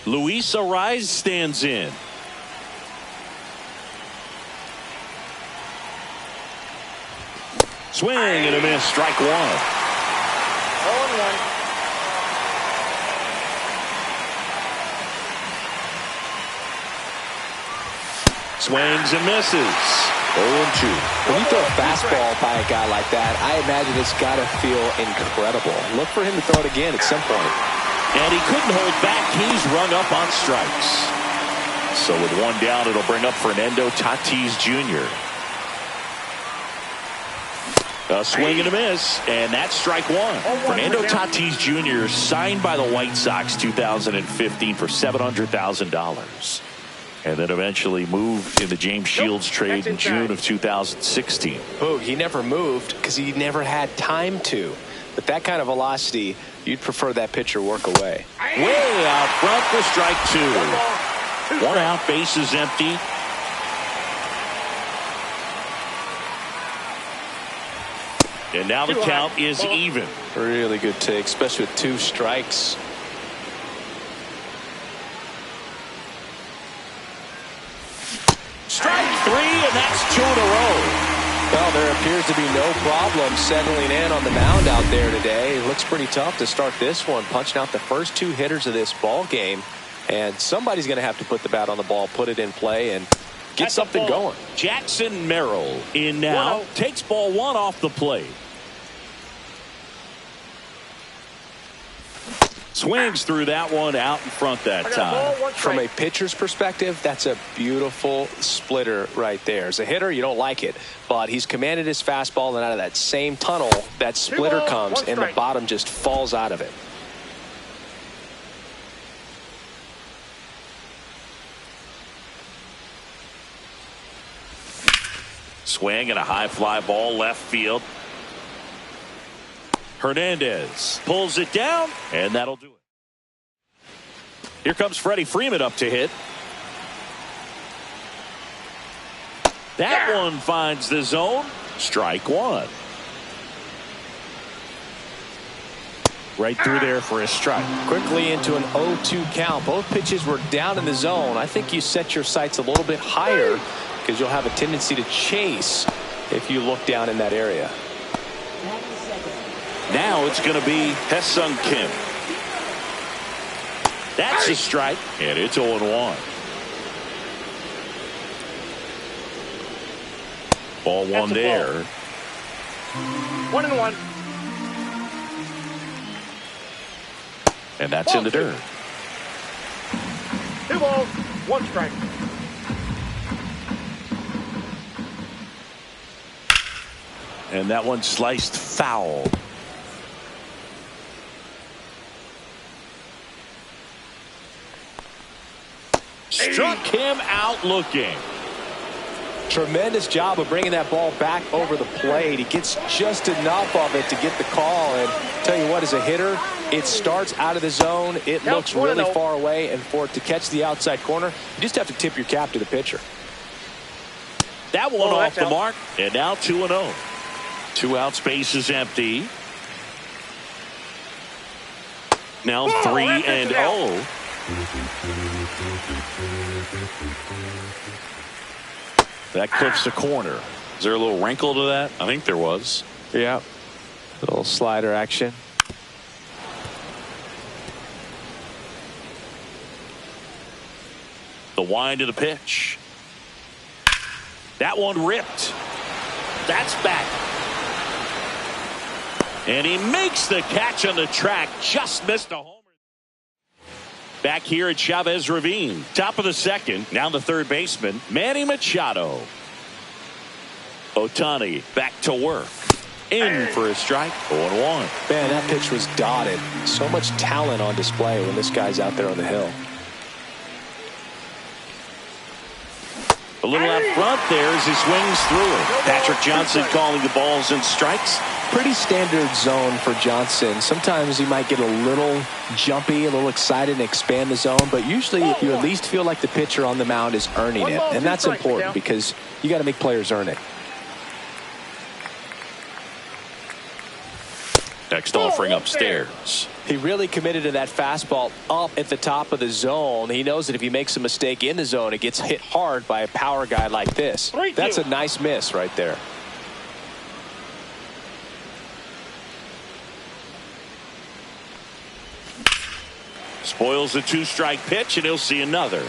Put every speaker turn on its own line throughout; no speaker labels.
Luis Arraez stands in. Swing and a miss. Strike one.
0-1.
Swings and misses. 0-2.
When you throw a fastball by a guy like that, I imagine it's got to feel incredible. Look for him to throw it again at some point.
And he couldn't hold back. He's rung up on strikes. So with one down, it'll bring up Fernando Tatis Jr. A swing and a miss, and that's strike one. Fernando Tatis Jr. signed by the White Sox 2015 for $700,000. And then eventually moved in the James Shields trade in June of 2016.
Oh, he never moved because he never had time to. But that kind of velocity, you'd prefer that pitcher work away.
Way out front for strike two. One out, bases empty. And now the count is even.
Really good take, especially with two strikes.
Strike three, and that's two in a row.
Well, there appears to be no problem settling in on the mound out there today. It looks pretty tough to start this one, punching out the first two hitters of this ball game. And somebody's going to have to put the bat on the ball, put it in play, and get something going.
Jackson Merrill in now. Takes ball one off the plate. Swings through that one out in front that time.
From a pitcher's perspective, that's a beautiful splitter right there. As a hitter, you don't like it, but he's commanded his fastball, and out of that same tunnel, that splitter comes, and the bottom just falls out of it.
Swing and a high fly ball left field. Hernandez pulls it down, and that'll do it. Here comes Freddie Freeman up to hit. That one finds the zone. Strike one. Right through there for a strike.
Quickly into an 0-2 count. Both pitches were down in the zone. I think you set your sights a little bit higher because you'll have a tendency to chase if you look down in that area.
Now it's going to be Ha-Seong Kim. That's a strike, and it's 0-1. Ball one there.
1-1.
And that's in the dirt.
2 balls, 1 strike.
And that one sliced foul. Struck him out looking.
Tremendous job of bringing that ball back over the plate. He gets just enough of it to get the call. And tell you what, as a hitter, it starts out of the zone. It looks really far away. And for it to catch the outside corner, you just have to tip your cap to the pitcher.
That one off the mark. And now 2-0. 2 outs, base is empty. Now 3-0. That clips the corner. Is there a little wrinkle to that? I think there was.
Yeah. Little slider action.
The wind of the pitch. That one ripped. That's back. And he makes the catch on the track. Just missed a homer. Back here at Chavez Ravine. Top of the second. Now the third baseman, Manny Machado. Ohtani back to work. In for a strike. 0-1.
Man, that pitch was dotted. So much talent on display when this guy's out there on the hill.
A little out front there as he swings through it. Patrick Johnson calling the balls and strikes.
Pretty standard zone for Johnson. Sometimes he might get a little jumpy, a little excited and expand the zone, but usually you at least feel like the pitcher on the mound is earning it, and that's important because you got to make players earn it.
Next offering upstairs.
He really committed to that fastball up at the top of the zone. He knows that if he makes a mistake in the zone, it gets hit hard by a power guy like this. That's a nice miss right there.
Spoils a 2-strike pitch, and he'll see another.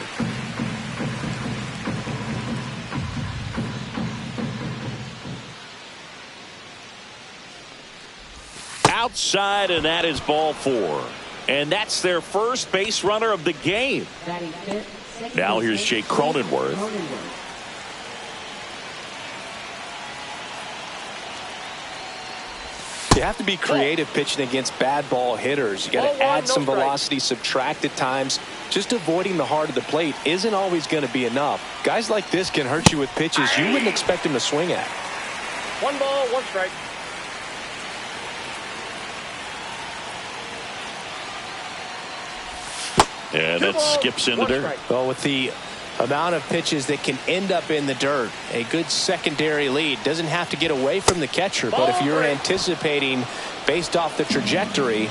Outside, and that is ball 4. And that's their first base runner of the game. Now here's Jake Cronenworth.
You have to be creative pitching against bad ball hitters. You got to add some velocity, subtract at times. Just avoiding the heart of the plate isn't always going to be enough. Guys like this can hurt you with pitches you wouldn't expect him to swing at.
1 ball, 1 strike.
And that skips in the dirt.
Well, with the amount of pitches that can end up in the dirt, a good secondary lead. Doesn't have to get away from the catcher, but if you're anticipating based off the trajectory,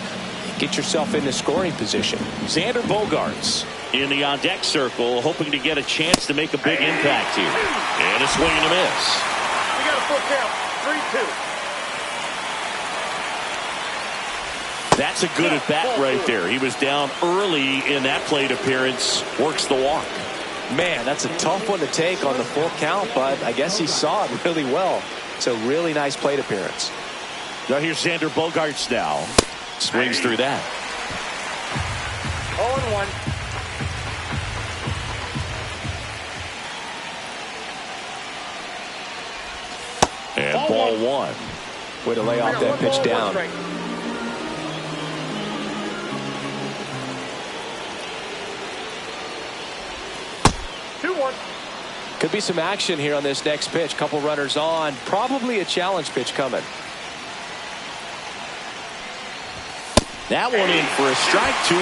get yourself into scoring position.
Xander Bogaerts in the on-deck circle, hoping to get a chance to make a big impact here. And a swing and a miss.
We got a full count. 3-2.
That's a good at-bat right there. He was down early in that plate appearance. Works the walk.
Man, that's a tough one to take on the full count, but I guess he saw it really well. It's a really nice plate appearance.
Now here's Xander Bogaerts now. Swings through that.
0-1.
And ball 1.
Way to lay off that pitch down.
2-1.
Could be some action here on this next pitch. Couple runners on. Probably a challenge pitch coming.
That one in for a strike. 2-2.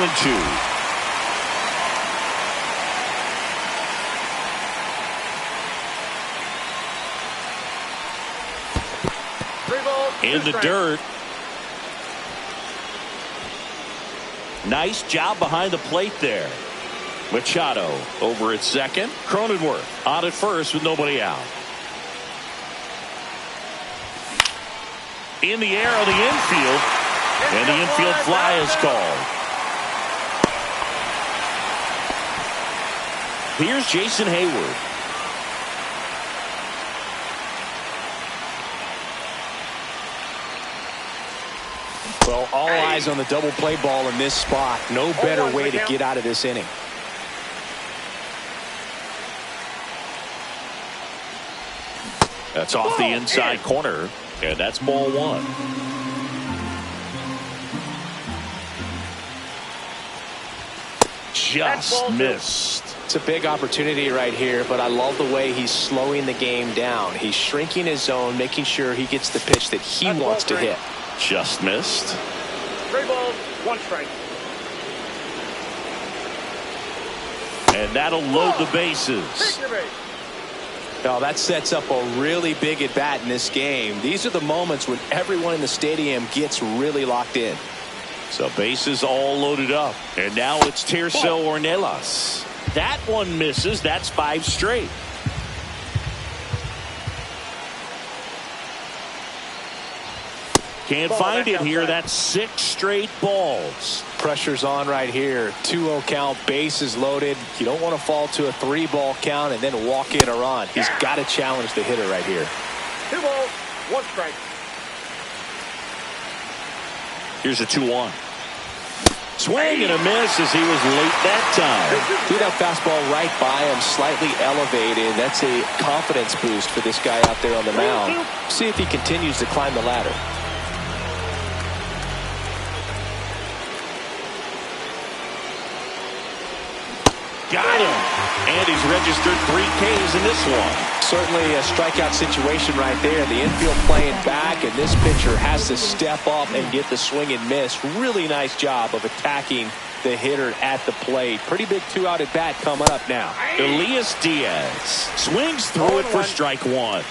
In the dirt. Nice job behind the plate there. Machado over at second. Cronenworth on at first with nobody out. In the air on the infield. And the infield fly is called. Here's Jason Hayward.
Well, all eyes on the double play ball in this spot. No better way to get out of this inning.
That's off the inside corner, and that's ball 1. Just missed.
It's a big opportunity right here, but I love the way he's slowing the game down. He's shrinking his zone, making sure he gets the pitch that he wants to hit.
Just missed.
3 balls, 1 strike.
And that'll load the bases.
Take your base.
Now that sets up a really big at bat in this game. These are the moments when everyone in the stadium gets really locked in.
So bases all loaded up. And now it's Tirso Ornelas. That one misses. That's 5 straight. Can't find it here. That's 6 straight balls.
Pressure's on right here. 2-0 count, bases loaded. You don't want to fall to a 3-ball count and then walk in a run. He's got to challenge the hitter right here.
2 balls, 1 strike.
Here's a 2-1. Swing and a miss as he was late that time.
See that fastball right by him, slightly elevated. That's a confidence boost for this guy out there on the mound. See if he continues to climb the ladder.
Got him. And he's registered 3 Ks in this one.
Certainly a strikeout situation right there. The infield playing back, and this pitcher has to step up and get the swing and miss. Really nice job of attacking the hitter at the plate. Pretty big 2-out at bat coming up now.
Elias Diaz swings through it for strike 1.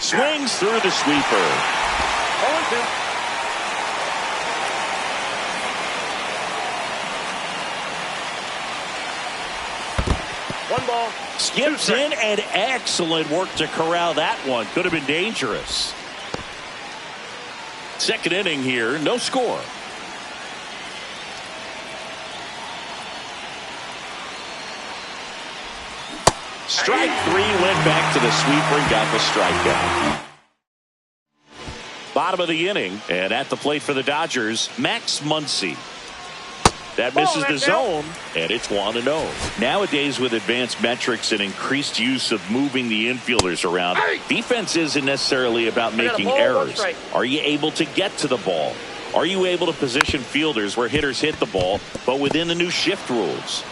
Swings through the sweeper.
0-2. One ball.
Skips in, and excellent work to corral that one. Could have been dangerous. Second inning here, no score. Strike three, went back to the sweeper and got the strikeout. Bottom of the inning, and at the plate for the Dodgers, Max Muncy. That misses the zone, and it's 1-0. Nowadays, with advanced metrics and increased use of moving the infielders around, defense isn't necessarily about making errors. Are you able to get to the ball? Are you able to position fielders where hitters hit the ball, but within the new shift rules?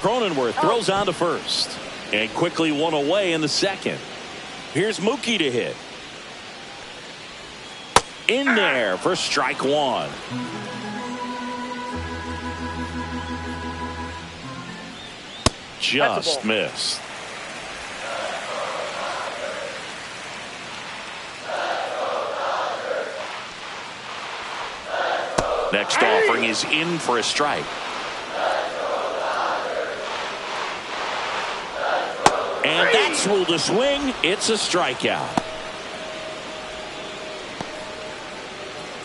Cronenworth throws on to first, and quickly one away in the second. Here's Mookie to hit. In there for strike one. Just missed. Next offering is in for a strike. And that's ruled a swing. It's a strikeout.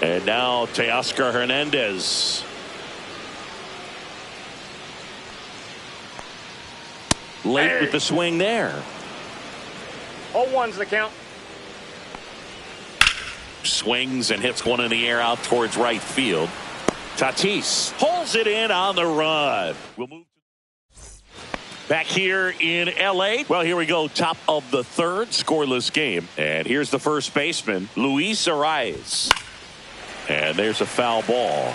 And now Teoscar Hernandez. Late with the swing there.
0-1's the count.
Swings and hits one in the air out towards right field. Tatis pulls it in on the run. We'll move back here in L.A. Well, here we go. Top of the third, scoreless game. And here's the first baseman, Luis Arraez. And there's a foul ball.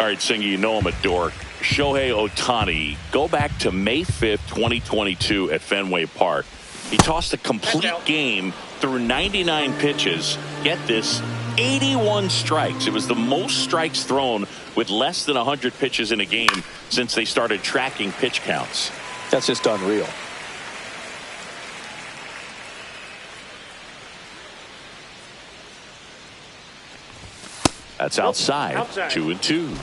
All right, Singy, you know I'm a dork. Shohei Ohtani, go back to May 5th, 2022 at Fenway Park. He tossed a complete game through 99 pitches. Get this, 81 strikes. It was the most strikes thrown with less than 100 pitches in a game since they started tracking pitch counts.
That's just unreal.
That's outside. 2-2.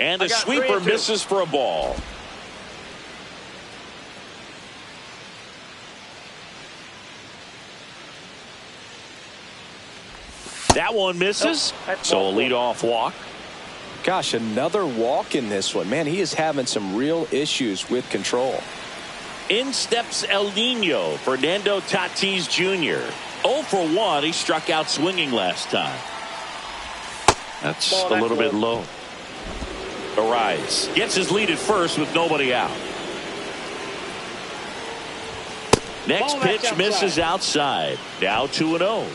And the sweeper misses for a ball. That one misses. So a leadoff walk.
Gosh, another walk in this one. Man, he is having some real issues with control.
In steps El Nino, Fernando Tatis Jr. 0 for 1. He struck out swinging last time. That's a little bit low. Arraez gets his lead at first with nobody out. Next pitch misses outside. Now 2-0.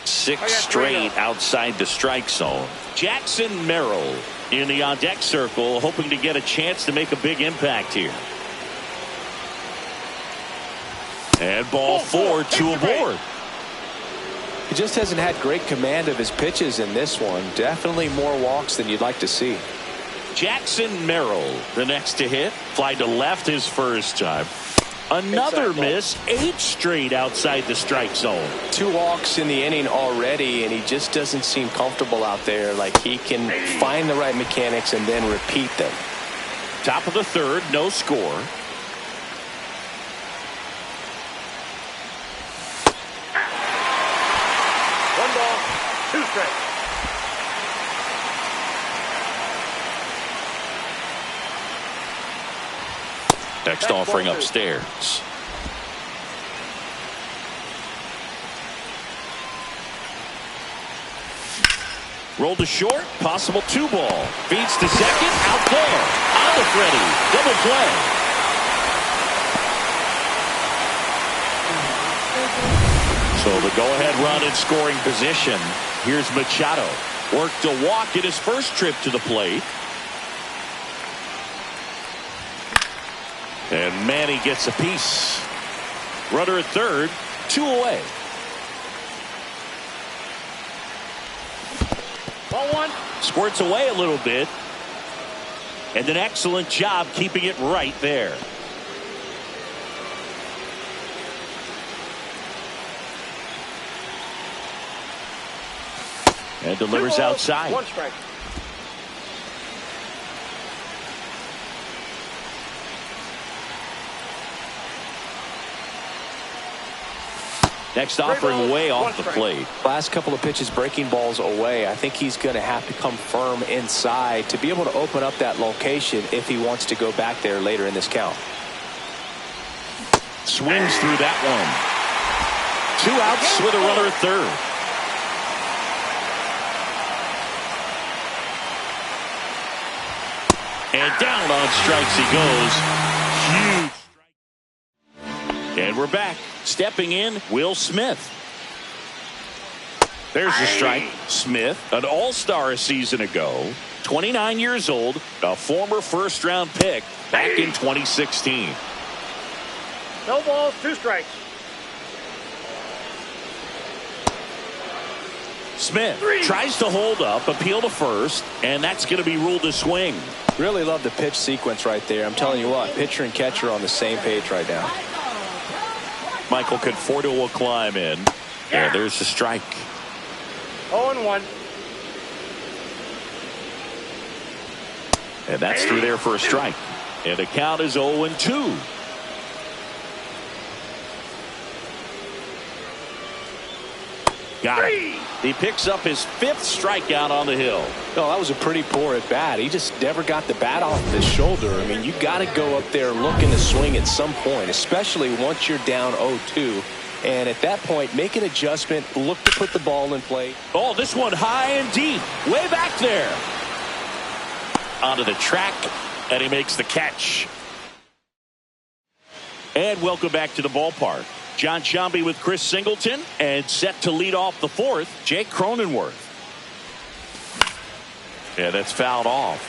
Six straight outside the strike zone. Jackson Merrill in the on-deck circle, hoping to get a chance to make a big impact here. And ball 4, 2 aboard.
He just hasn't had great command of his pitches in this one. Definitely more walks than you'd like to see.
Jackson Merrill, the next to hit. Fly to left his first time. Another miss, 8 straight outside the strike zone.
2 walks in the inning already, and he just doesn't seem comfortable out there. Like he can find the right mechanics and then repeat them.
Top of the third, no score.
One ball, 2 strikes.
Next offering upstairs. Rolled to short, possible 2-ball. Feeds to second, out there. On to Freddie, double play. So the go-ahead run in scoring position. Here's Machado. Worked a walk at his first trip to the plate. And Manny gets a piece. Runner at third, 2 away.
Ball one.
Squirts away a little bit. And an excellent job keeping it right there. And delivers outside.
1 strike.
Next offering way off the plate.
Last couple of pitches breaking balls away. I think he's going to have to come firm inside to be able to open up that location if he wants to go back there later in this count.
Swings through that one. 2 outs with a runner at third. And down on strikes he goes. Huge. And we're back. Stepping in, Will Smith. There's the strike. Smith, an all-star a season ago. 29 years old, a former first-round pick back in 2016.
No balls, 2 strikes.
Smith tries to hold up, appeal to first, and that's going to be ruled a swing.
Really love the pitch sequence right there. I'm telling you what, pitcher and catcher are on the same page right now.
Michael Conforto will climb in. And there's the strike.
0-1.
And that's through there for a strike. And the count is 0-2. Got it. He picks up his 5th strikeout on the hill.
No, that was a pretty poor at bat. He just never got the bat off the shoulder. I mean, you got to go up there looking to swing at some point, especially once you're down 0-2. And at that point, make an adjustment, look to put the ball in play.
Oh, this one high and deep, way back there. Onto the track, and he makes the catch. And welcome back to the ballpark. John Sciambi with Chris Singleton, and set to lead off the 4th, Jake Cronenworth. Yeah, that's fouled off.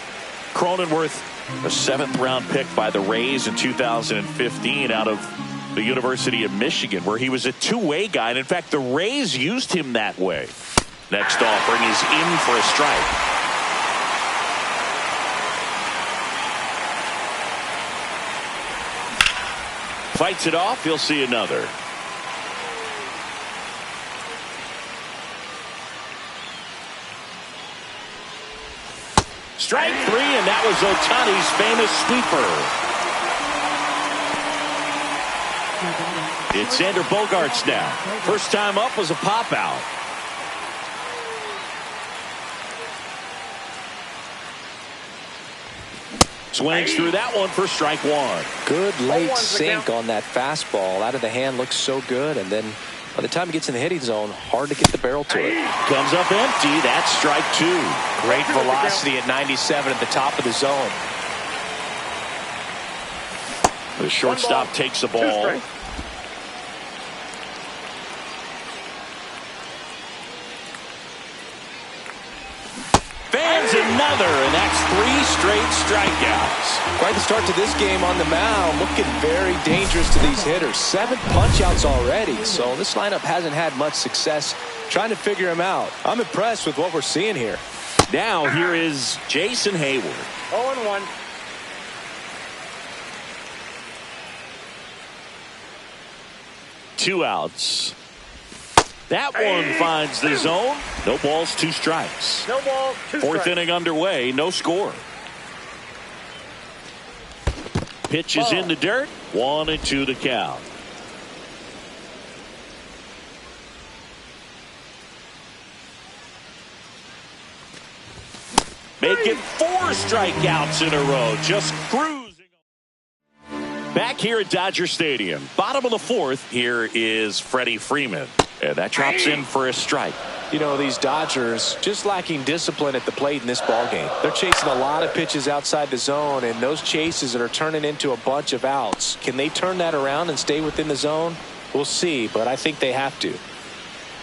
Cronenworth, a 7th-round pick by the Rays in 2015 out of the University of Michigan, where he was a two-way guy. And in fact, the Rays used him that way. Next offering is in for a strike. Fights it off. He'll see another. Strike 3, and that was Ohtani's famous sweeper. It's Xander Bogaerts now. First time up was a pop out. Swings through that one for strike 1.
Good late sink on that fastball. Out of the hand, looks so good. And then by the time he gets in the hitting zone, hard to get the barrel to it.
Comes up empty. That's strike 2.
Great velocity at 97 at the top of the zone.
The shortstop takes the ball. Fans another, and that's 3 straight strikeouts.
Quite the start to this game on the mound. Looking very dangerous to these hitters. 7 punch-outs already, so this lineup hasn't had much success trying to figure him out. I'm impressed with what we're seeing here.
Now here is Jason Hayward.
0-1.
Two outs. That one finds the zone. No balls, 2 strikes.
No balls, 2
4th
strikes.
inning underway, no score. Pitch is in the dirt. 1-2 to count. Making 4 strikeouts in a row. Just cruising. Back here at Dodger Stadium. Bottom of the 4th. Here is Freddie Freeman. And that drops in for a strike.
You know, these Dodgers just lacking discipline at the plate in this ballgame. They're chasing a lot of pitches outside the zone, and those chases that are turning into a bunch of outs. Can they turn that around and stay within the zone? We'll see, but I think they have to.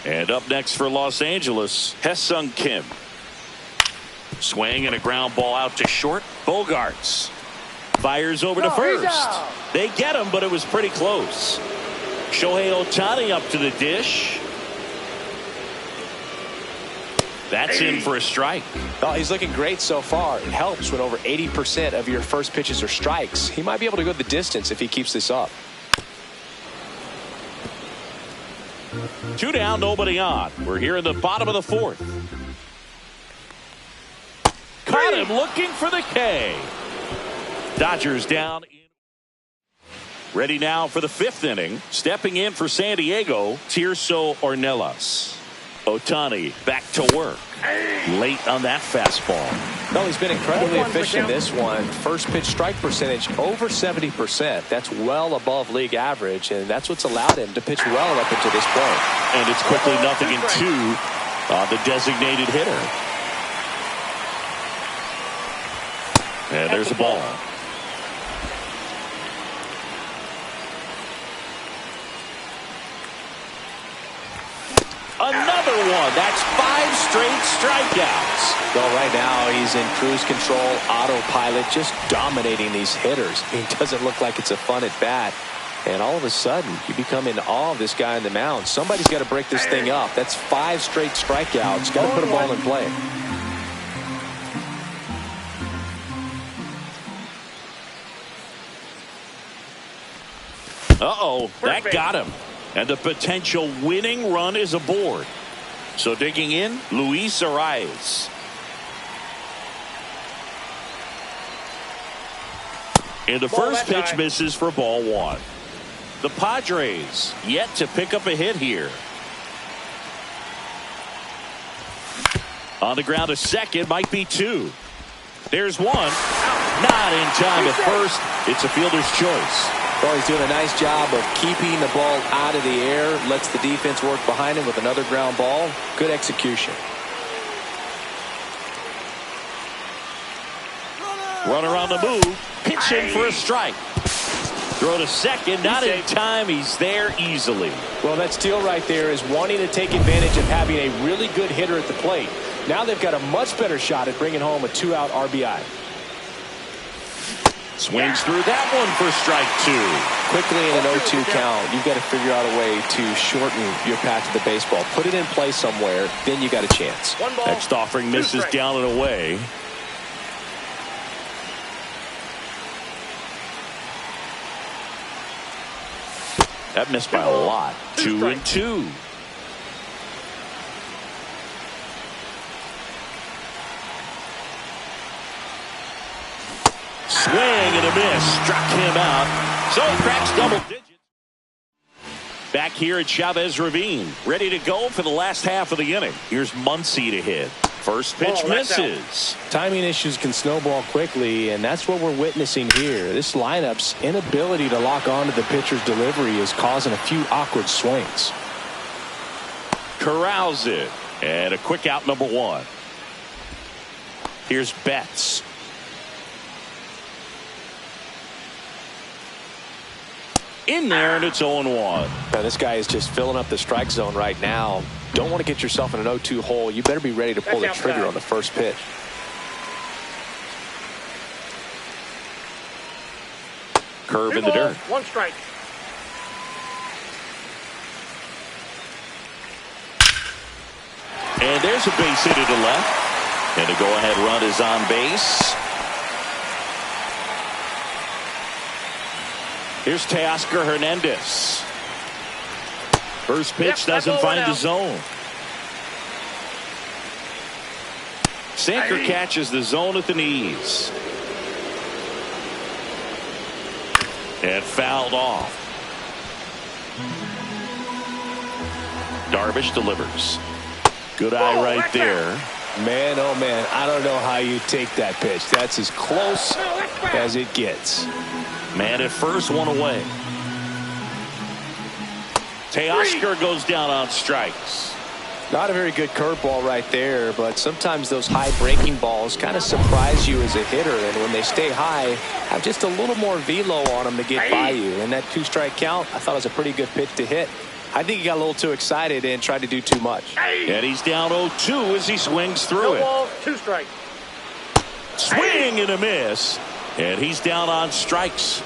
And up next for Los Angeles, Ha-Seong Kim. Swing and a ground ball out to short. Bogaerts fires over to first. They get him, but it was pretty close. Shohei Ohtani up to the dish. That's in for a strike.
Oh, he's looking great so far. It helps when over 80% of your first pitches are strikes. He might be able to go the distance if he keeps this up.
2 down, nobody on. We're here in the bottom of the 4th. Caught him looking for the K. Dodgers down. Ready now for the 5th inning. Stepping in for San Diego, Tirso Ornelas. Ohtani back to work. Late on that fastball.
No, he's been incredibly efficient this one. First pitch strike percentage over 70%. That's well above league average, and that's what's allowed him to pitch well up until this point.
And it's quickly 0-2 on the designated hitter. And there's a ball. Another one. That's 5 straight strikeouts.
Well, right now he's in cruise control, autopilot, just dominating these hitters. It doesn't look like it's a fun at bat. And all of a sudden, you become in awe of this guy on the mound. Somebody's got to break this thing up. That's 5 straight strikeouts. Got to put a ball in play.
Uh-oh, that got him. And the potential winning run is aboard. So digging in, Luis Arraez. And the first pitch misses for ball 1. The Padres yet to pick up a hit here. On the ground to second, might be 2. There's 1. Not in time at first. It's a fielder's choice.
Well, he's doing a nice job of keeping the ball out of the air. Lets the defense work behind him with another ground ball. Good execution.
Runner on the move. Pitching for a strike. Throw to second. Not in time. He's there easily.
Well, that steal right there is wanting to take advantage of having a really good hitter at the plate. Now they've got a much better shot at bringing home a 2-out RBI.
Swings through that one for strike 2.
Quickly in an 0-2 count, you've got to figure out a way to shorten your path to the baseball. Put it in play somewhere, then you got a chance.
Next offering misses down and away. That missed by a lot. 2-2. Swing and a miss. Struck him out. So he cracks double digits. Back here at Chavez Ravine. Ready to go for the last half of the inning. Here's Muncy to hit. First pitch misses.
Timing issues can snowball quickly, and that's what we're witnessing here. This lineup's inability to lock onto the pitcher's delivery is causing a few awkward swings.
Corrals it. And a quick out, number 1. Here's Betts. In there, and it's 0-1.
Now, this guy is just filling up the strike zone right now. Don't want to get yourself in an 0-2 hole. You better be ready to pull the trigger on the first pitch.
Curve in the dirt.
1 strike.
And there's a base hit to the left. And a go-ahead run is on base. Here's Teoscar Hernandez. First pitch doesn't find the zone. Sinker catches the zone at the knees. And fouled off. Darvish delivers. Good eye right there.
Man, oh man, I don't know how you take that pitch. That's as close as it gets.
Man at first, 1 away. Teoscar goes down on strikes.
Not a very good curveball right there, but sometimes those high breaking balls kind of surprise you as a hitter, and when they stay high, have just a little more velo on them to get by you. And that 2-strike count, I thought was a pretty good pitch to hit. I think he got a little too excited and tried to do too much.
And he's down 0-2 as he swings through it.
2 strike.
Swing and a miss. And he's down on strikes.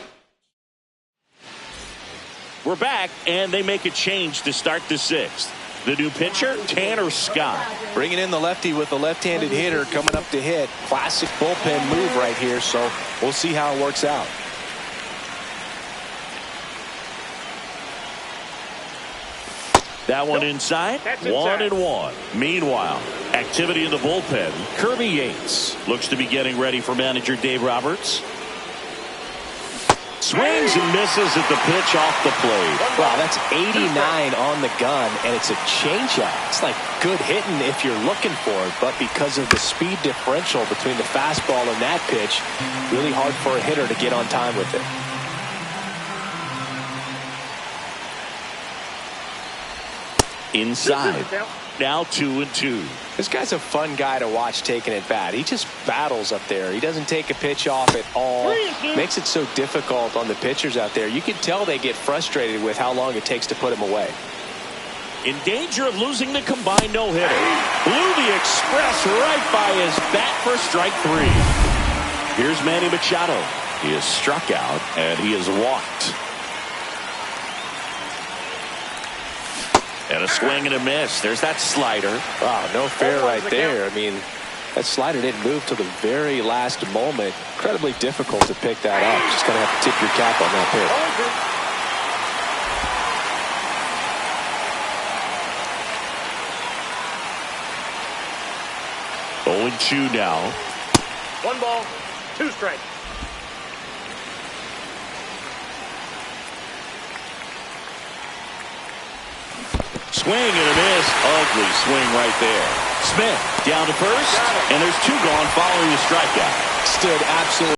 We're back, and they make a change to start the 6th. The new pitcher, Tanner Scott.
Bringing in the lefty with the left-handed hitter coming up to hit. Classic bullpen move right here, so we'll see how it works out.
That one inside. 1-1. Meanwhile, activity in the bullpen. Kirby Yates looks to be getting ready for manager Dave Roberts. Swings and misses at the pitch off the plate.
Wow, that's 89 on the gun, and it's a changeup. It's like good hitting if you're looking for it, but because of the speed differential between the fastball and that pitch, really hard for a hitter to get on time with it.
Inside. Now 2-2.
This guy's a fun guy to watch taking at bat. He just battles up there. He doesn't take a pitch off at all. Makes it so difficult on the pitchers out there. You can tell they get frustrated with how long it takes to put him away.
In danger of losing the combined no-hitter. Blew the express right by his bat for strike 3. Here's Manny Machado. He is struck out and he is walked. And a swing and a miss. There's that slider.
Wow, no fair right there. I mean, that slider didn't move till the very last moment. Incredibly difficult to pick that up. Just going to have to tip your cap on that pitch.
0-2 now.
1 ball, 2 strikes.
Swing and a miss. Ugly swing right there. Smith down to first, and there's 2 gone following the strikeout.
Stood absolutely